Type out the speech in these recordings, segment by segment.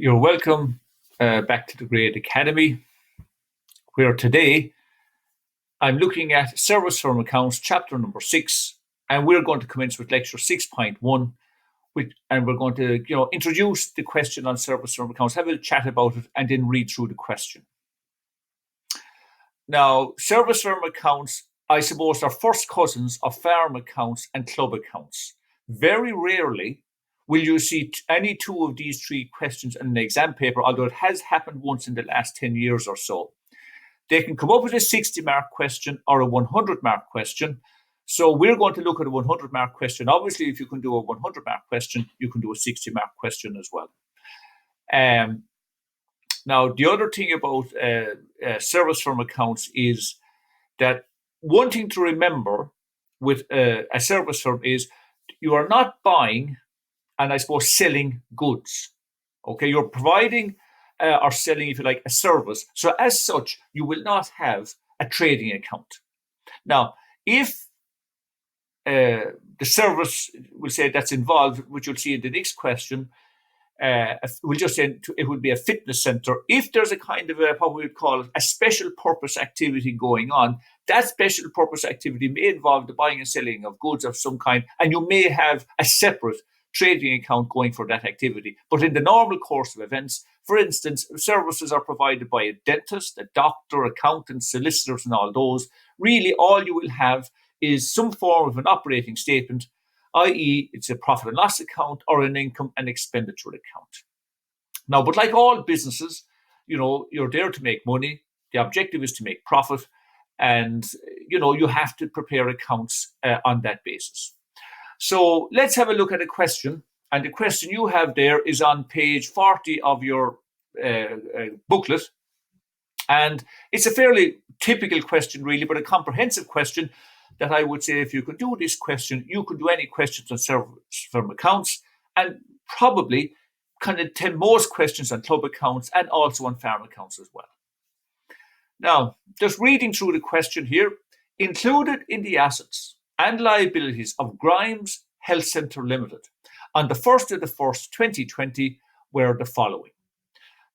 You're welcome back to the Great Academy, where today I'm looking at Service Firm Accounts, chapter number 6, and we're going to commence with lecture 6.1, and we're going to introduce the question on Service Firm Accounts, have a chat about it, and then read through the question. Now, Service Firm Accounts, I suppose, are first cousins of farm accounts and club accounts. Very rarely will you see any two of these three questions in an exam paper, although it has happened once in the last 10 years or so. They can come up with a 60-mark question or a 100-mark question. So we're going to look at a 100-mark question. Obviously, if you can do a 100-mark question, you can do a 60-mark question as well. Now, the other thing about service firm accounts is that one thing to remember with a service firm is you are not buying and I suppose selling goods. Okay, you're providing or selling, if you like, a service. So as such, you will not have a trading account. Now, if the service will say that's involved, which you'll see in the next question, we'll just say it would be a fitness center. If there's a kind of what we would call a special purpose activity going on, that special purpose activity may involve the buying and selling of goods of some kind, and you may have a separate trading account going for that activity. But in the normal course of events, for instance, services are provided by a dentist, a doctor, accountants, solicitors, and all those. Really, all you will have is some form of an operating statement, i.e. it's a profit and loss account or an income and expenditure account. Now, but like all businesses, you're there to make money. The objective is to make profit. And, you have to prepare accounts on that basis. So let's have a look at a question. And the question you have there is on page 40 of your booklet. And it's a fairly typical question, really, but a comprehensive question that I would say if you could do this question, you could do any questions on service firm accounts and probably kind of most questions on club accounts and also on farm accounts as well. Now, just reading through the question here, included in the assets and liabilities of Grimes Health Centre Limited on the 1st of the 1st, 2020 were the following.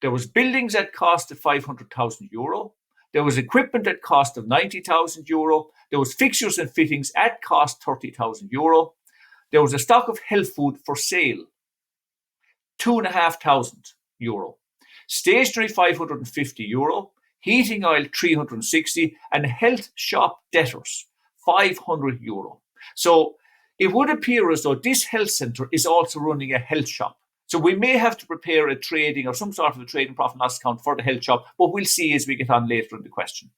There was buildings at cost of €500,000. There was equipment at cost of €90,000. There was fixtures and fittings at cost €30,000. There was a stock of health food for sale, €2,500. Stationery €550. Heating oil €360, and health shop debtors €500. So it would appear as though this health centre is also running a health shop. So we may have to prepare a trading or some sort of a trading profit and loss account for the health shop, but we'll see as we get on later in the question.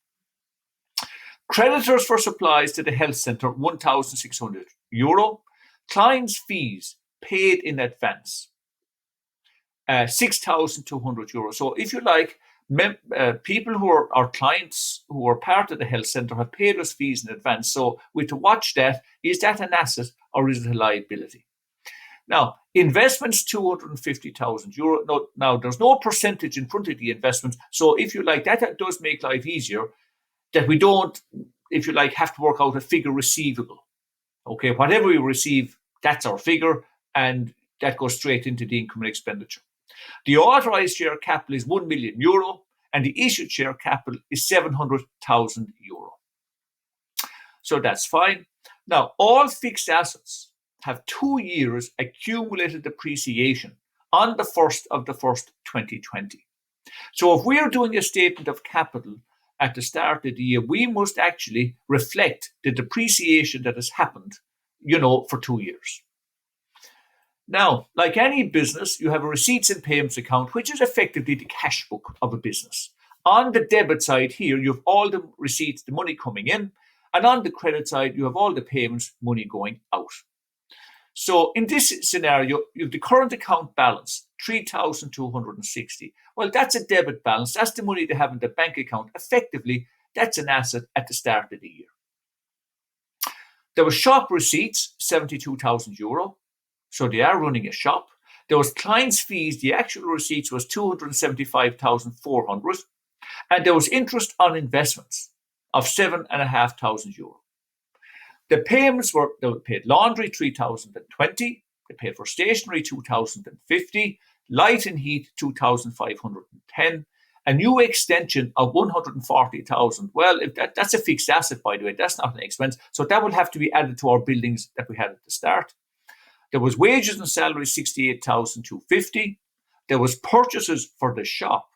Creditors for supplies to the health centre, €1,600. Clients' fees paid in advance, €6,200. So if you like, people who are our clients who are part of the health centre have paid us fees in advance. So we have to watch that. Is that an asset or is it a liability? Now, investments, €250,000. Now, there's no percentage in front of the investment. So if you like, that does make life easier that we don't, if you like, have to work out a figure receivable. Okay, whatever we receive, that's our figure, and that goes straight into the income and expenditure. The authorised share capital is €1 million, and the issued share capital is €700,000. So that's fine. Now, all fixed assets have 2 years accumulated depreciation on the 1st of the 1st, 2020. So if we are doing a statement of capital at the start of the year, we must actually reflect the depreciation that has happened, for 2 years. Now, like any business, you have a receipts and payments account, which is effectively the cash book of a business. On the debit side here, you have all the receipts, the money coming in, and on the credit side, you have all the payments, money going out. So in this scenario, you have the current account balance, $3,260. Well, that's a debit balance. That's the money they have in the bank account. Effectively, that's an asset at the start of the year. There were shop receipts, €72,000. So they are running a shop. There was clients' fees. The actual receipts was €275,400. And there was interest on investments of €7,500. The payments they paid laundry, $3,020. They paid for stationery, $2,050. Light and heat, 2,510. A new extension of 140,000. Well, if that's a fixed asset, by the way, that's not an expense. So that will have to be added to our buildings that we had at the start. There was wages and salaries, 68,250. There was purchases for the shop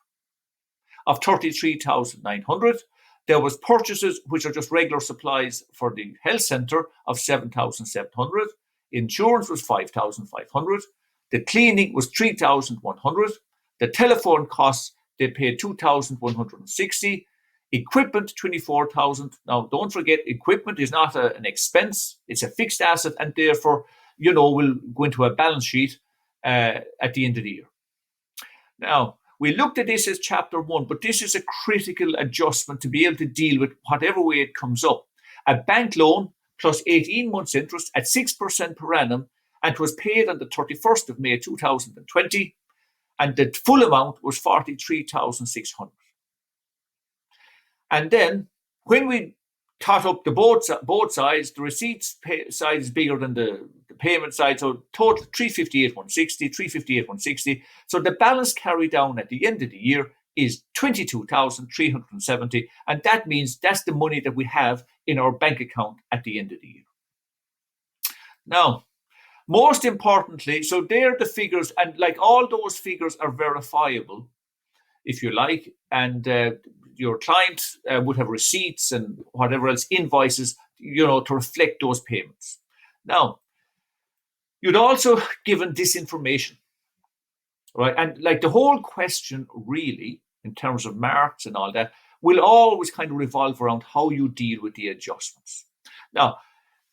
of 33,900. There was purchases, which are just regular supplies for the health centre, of 7,700. Insurance was 5,500. The cleaning was 3,100. The telephone costs, they paid 2,160. Equipment, 24,000. Now, don't forget, equipment is not an expense. It's a fixed asset, and therefore, will go into a balance sheet at the end of the year. Now, we looked at this as chapter 1, but this is a critical adjustment to be able to deal with whatever way it comes up. A bank loan plus 18 months interest at 6% per annum, and it was paid on the 31st of May 2020, and the full amount was 43,600. And then when we tot up the both sides, the receipts side is bigger than the payment side, so total 358,160, 358,160. So the balance carried down at the end of the year is 22,370, and that means that's the money that we have in our bank account at the end of the year. Now, most importantly, so there are the figures, and like all those figures are verifiable, if you like, and your client would have receipts and whatever else, invoices, to reflect those payments. Now, you'd also given this information, right? And like the whole question really, in terms of marks and all that, will always kind of revolve around how you deal with the adjustments. Now,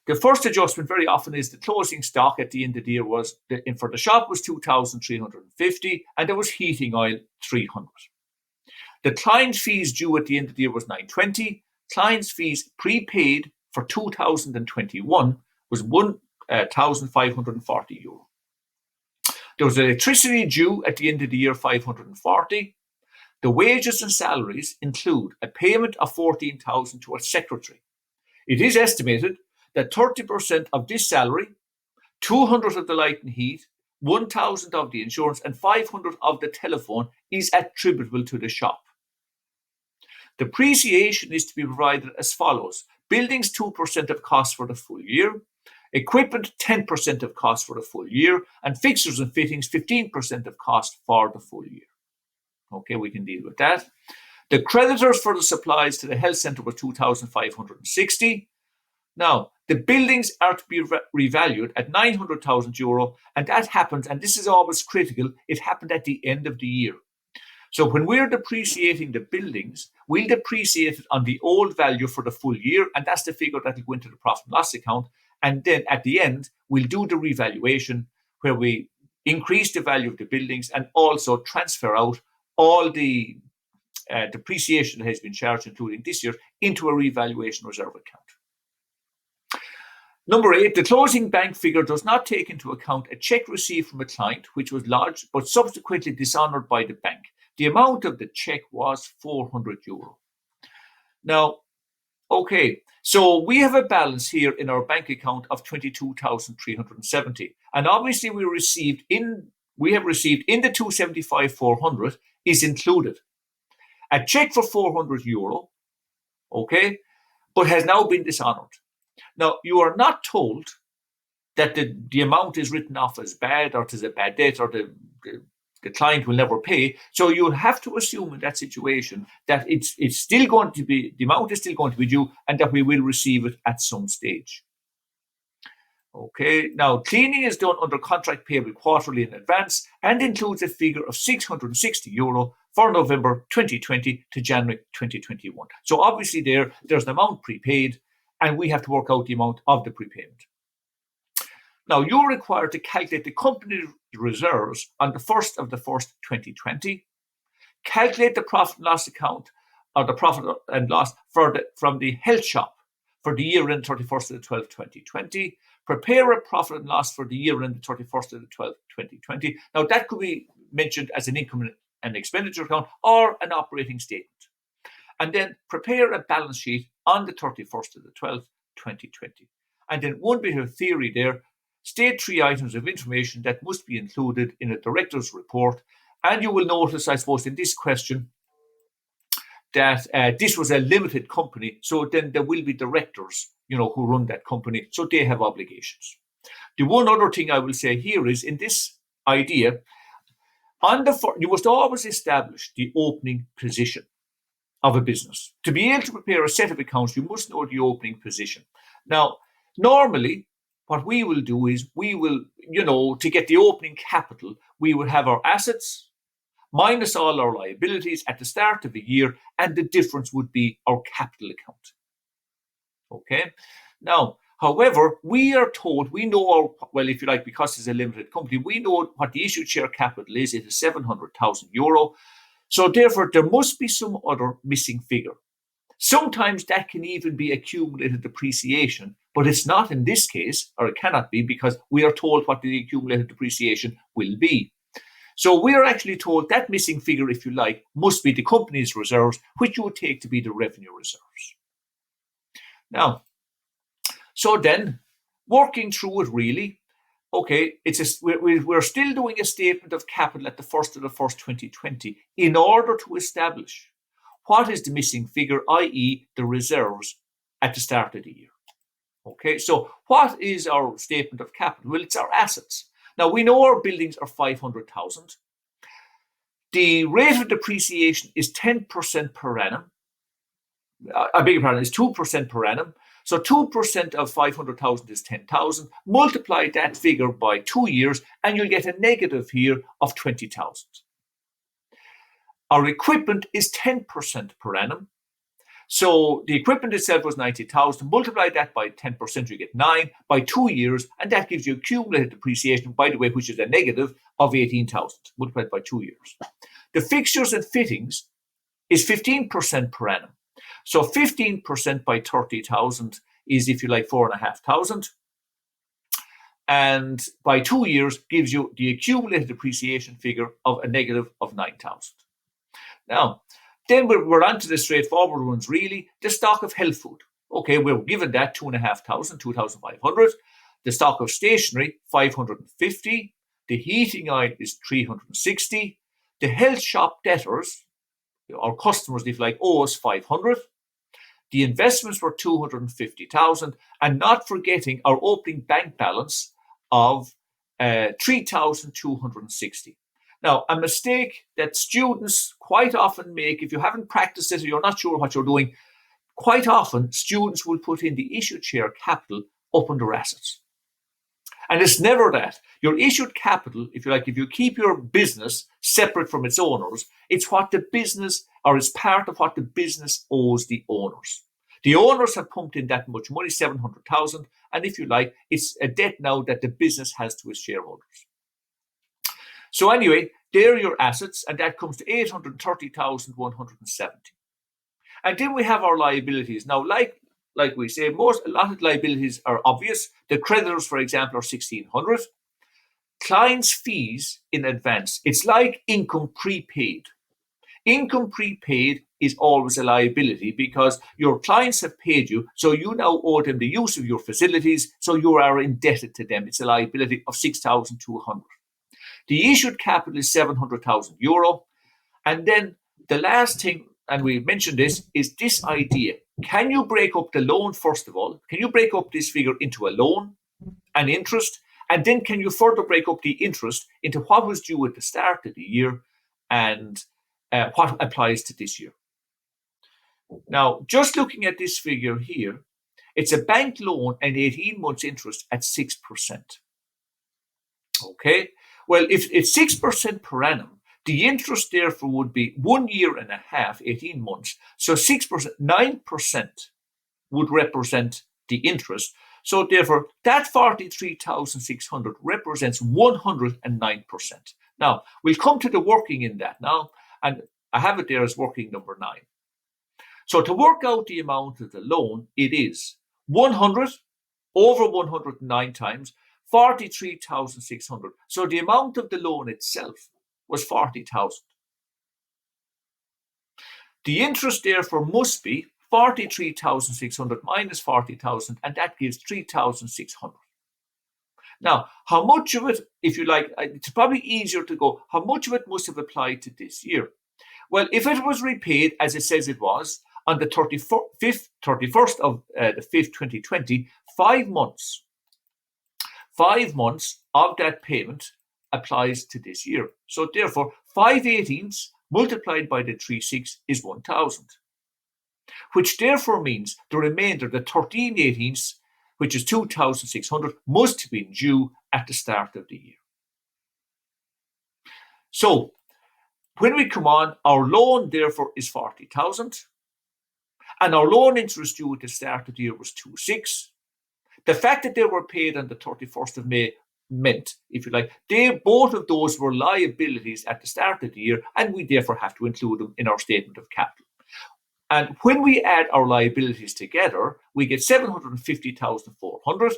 the first adjustment very often is the closing stock at the end of the year was, for the shop was 2,350, and there was heating oil 300. The client fees due at the end of the year was 920. Client's fees prepaid for 2021 was 1,540 euro. There was electricity due at the end of the year, 540. The wages and salaries include a payment of 14,000 to a secretary. It is estimated that 30% of this salary, 200 of the light and heat, 1,000 of the insurance, and 500 of the telephone is attributable to the shop. Depreciation is to be provided as follows. Buildings, 2% of cost for the full year. Equipment, 10% of cost for the full year. And fixtures and fittings, 15% of cost for the full year. Okay, we can deal with that. The creditors for the supplies to the health centre were 2,560. Now, the buildings are to be revalued at 900,000 euro, and that happens, and this is always critical, it happened at the end of the year. So when we're depreciating the buildings, we'll depreciate it on the old value for the full year, and that's the figure that will go into the profit and loss account. And then at the end, we'll do the revaluation where we increase the value of the buildings and also transfer out all the depreciation that has been charged, including this year, into a revaluation reserve account. Number 8, the closing bank figure does not take into account a cheque received from a client which was lodged but subsequently dishonoured by the bank. The amount of the cheque was 400 euro. Now, okay, so we have a balance here in our bank account of 22,370, and obviously we have received in the 275,400 is included a cheque for 400 euro, okay, but has now been dishonoured. Now, you are not told that the amount is written off as bad, or it is a bad debt, or the client will never pay. So you have to assume in that situation that it's still going to be, the amount is still going to be due, and that we will receive it at some stage. Okay, now cleaning is done under contract payable quarterly in advance and includes a figure of 660 euro for November 2020 to January 2021. So obviously there's an amount prepaid, and we have to work out the amount of the prepayment. Now, you're required to calculate the company reserves on the 1st of the 1st, 2020. Calculate the profit and loss account, or the profit and loss from the health shop for the year end 31st of the 12th, 2020. Prepare a profit and loss for the year end 31st of the 12th, 2020. Now, that could be mentioned as an income and expenditure account or an operating statement. And then prepare a balance sheet on the 31st of the 12th, 2020. And then one bit of theory there, state 3 items of information that must be included in a director's report. And you will notice, I suppose, in this question that this was a limited company. So then there will be directors, who run that company. So they have obligations. The one other thing I will say here is in this idea, you must always establish the opening position of a business. To be able to prepare a set of accounts, you must know the opening position. Now, normally, what we will do is to get the opening capital, we will have our assets minus all our liabilities at the start of the year, and the difference would be our capital account. Okay? Now, however, we are told, we know if you like, because it's a limited company, we know what the issued share capital is. It is €700,000. So therefore, there must be some other missing figure. Sometimes that can even be accumulated depreciation, but it's not in this case, or it cannot be, because we are told what the accumulated depreciation will be. So we are actually told that missing figure, if you like, must be the company's reserves, which you would take to be the revenue reserves. Now, so then, working through it really, okay, we're still doing a statement of capital at the 1st of the 1st, 2020, in order to establish what is the missing figure, i.e. the reserves at the start of the year. Okay, so what is our statement of capital? Well, it's our assets. Now, we know our buildings are 500,000. The rate of depreciation is 10% per annum. I beg your pardon, it's 2% per annum. So 2% of 500,000 is 10,000. Multiply that figure by 2 years, and you'll get a negative here of 20,000. Our equipment is 10% per annum. So the equipment itself was 90,000. Multiply that by 10%, you get 9 by 2 years, and that gives you accumulated depreciation, by the way, which is a negative of 18,000, multiplied by 2 years. The fixtures and fittings is 15% per annum. So 15% by 30,000 is, if you like, 4,500. And by 2 years gives you the accumulated depreciation figure of a negative of 9,000. Now, then we're on to the straightforward ones, really. The stock of health food. Okay, we're given that 2,500, 2,500. The stock of stationery, 550. The heating oil is 360. The health shop debtors, our customers, if you like, owe us 500. The investments were 250,000, and not forgetting our opening bank balance of 3,260. Now, a mistake that students quite often make, if you haven't practiced it or you're not sure what you're doing, quite often students will put in the issued share capital up under assets. And it's never that. Your issued capital, if you like, if you keep your business separate from its owners, it's what the business, or it's part of what the business owes the owners. The owners have pumped in that much money, 700,000, and if you like, it's a debt now that the business has to its shareholders. So anyway, there are your assets, and that comes to 830,170. And then we have our liabilities. Now, like we say, a lot of liabilities are obvious. The creditors, for example, are 1,600. Clients' fees in advance. It's like income prepaid. Income prepaid is always a liability because your clients have paid you, so you now owe them the use of your facilities, so you are indebted to them. It's a liability of 6,200. The issued capital is €700,000. And then the last thing, and we mentioned this, is this idea. Can you break up the loan, first of all? Can you break up this figure into a loan and interest? And then can you further break up the interest into what was due at the start of the year and what applies to this year? Now, just looking at this figure here, it's a bank loan and 18 months interest at 6%. Okay? Well, if it's 6% per annum, the interest therefore would be 1 year and a half, 18 months. So 6%, 9% would represent the interest. So therefore, that 43,600 represents 109%. Now, we'll come to the working in that now, and I have it there as working number 9. So to work out the amount of the loan, it is 100 over 109 times 43,600. So the amount of the loan itself was 40,000. The interest therefore must be 43,600 minus 40,000, and that gives 3,600. Now, how much of it, if you like, it's probably easier to go, how much of it must have applied to this year? Well, if it was repaid, as it says it was, on the 31st of the 5th, 2020, 5 months of that payment applies to this year. So therefore, 5/18 multiplied by the 3/6 is 1,000, which therefore means the remainder, the 13/18, which is 2,600, must have been due at the start of the year. So when we come on, our loan therefore is 40,000, and our loan interest due at the start of the year was 2,600. The fact that they were paid on the 31st of May meant, if you like, both of those were liabilities at the start of the year, and we therefore have to include them in our statement of capital. And when we add our liabilities together, we get 750,400.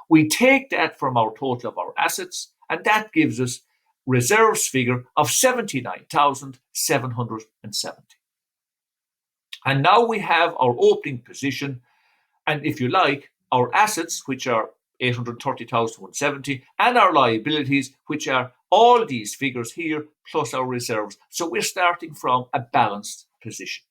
We take that from our total of our assets, and that gives us reserves figure of 79,770. And now we have our opening position, and if you like, our assets, which are 830,170, and our liabilities, which are all these figures here, plus our reserves. So we're starting from a balanced position.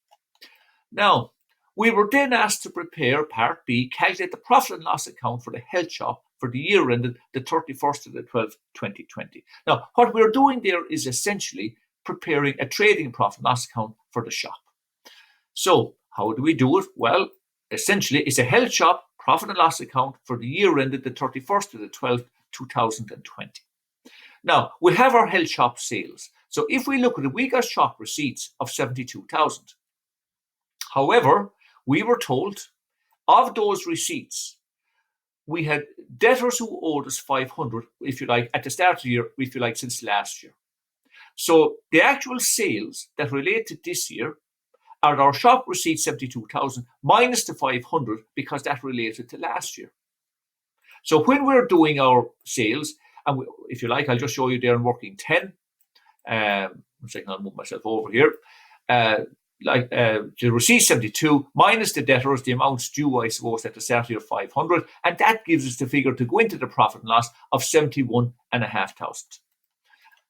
Now, we were then asked to prepare Part B, calculate the profit and loss account for the health shop for the year ended the 31st of the 12th, 2020. Now, what we're doing there is essentially preparing a trading profit and loss account for the shop. So, how do we do it? Well, essentially, it's a health shop profit and loss account for the year ended the 31st of the 12th, 2020. Now, we have our health shop sales. So if we look at it, we got shop receipts of 72,000. However, we were told of those receipts, we had debtors who owed us 500, if you like, at the start of the year, if you like, since last year. So the actual sales that relate to this year are our shop receipts 72,000 minus the 500 because that related to last year. So when we're doing our sales, and if you like, I'll just show you there in working 10. One second, I'll move myself over here. The receipt 72 minus the debtors, the amounts due, I suppose, at the start of year 500, and that gives us the figure to go into the profit and loss of 71,500.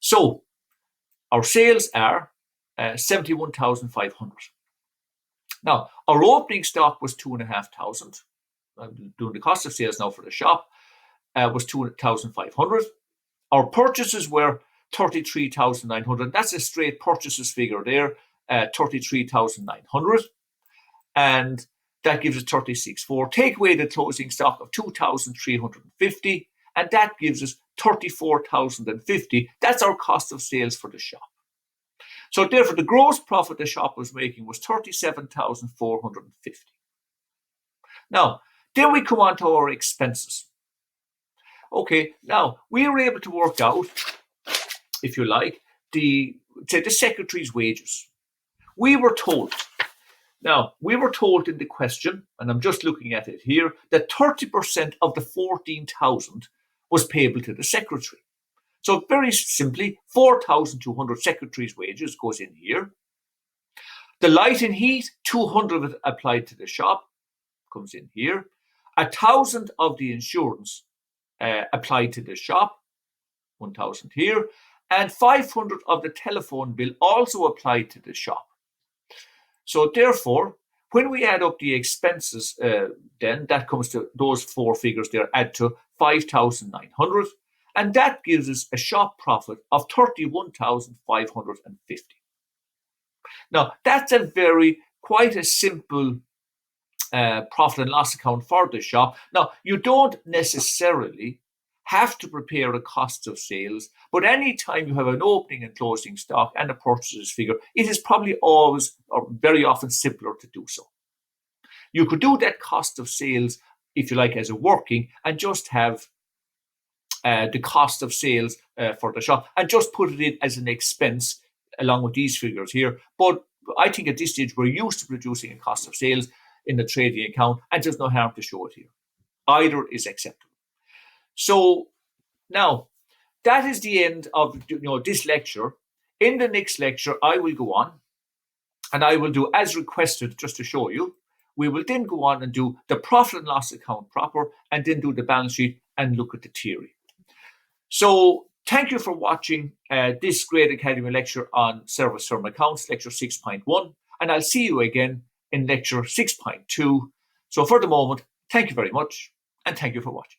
So our sales are 71,500. Now, our opening stock was 2,500. I'm doing the cost of sales now for the shop, was 2,500. Our purchases were 33,900. That's a straight purchases figure there, 33,900. And that gives us 36,400. Take away the closing stock of 2,350, and that gives us 34,050. That's our cost of sales for the shop. So therefore, the gross profit the shop was making was 37,450. Now, then we come on to our expenses. Okay, now we were able to work out, if you like, the secretary's wages. We were told in the question, and I'm just looking at it here, that 30% of the 14,000 was payable to the secretary. So very simply, 4,200 secretary's wages goes in here. The light and heat, 200 of it applied to the shop, comes in here. 1,000 of the insurance applied to the shop, 1,000 here. And 500 of the telephone bill also applied to the shop. So therefore, when we add up the expenses, then that comes to those four figures there, add to 5,900. And that gives us a shop profit of 31,550. Now, that's quite a simple profit and loss account for the shop. Now, you don't necessarily have to prepare a cost of sales, but anytime you have an opening and closing stock and a purchases figure, it is probably always or very often simpler to do so. You could do that cost of sales, if you like, as a working and just have the cost of sales for the shop and just put it in as an expense along with these figures here. But I think at this stage we're used to producing a cost of sales in the trading account and there's no harm to show it here. Either is acceptable. So now that is the end of this lecture. In the next lecture, I will go on and I will do as requested just to show you. We will then go on and do the profit and loss account proper and then do the balance sheet and look at the theory. So thank you for watching this Grade Academy lecture on service firm accounts, lecture 6.1, and I'll see you again in lecture 6.2. So for the moment, thank you very much, and thank you for watching.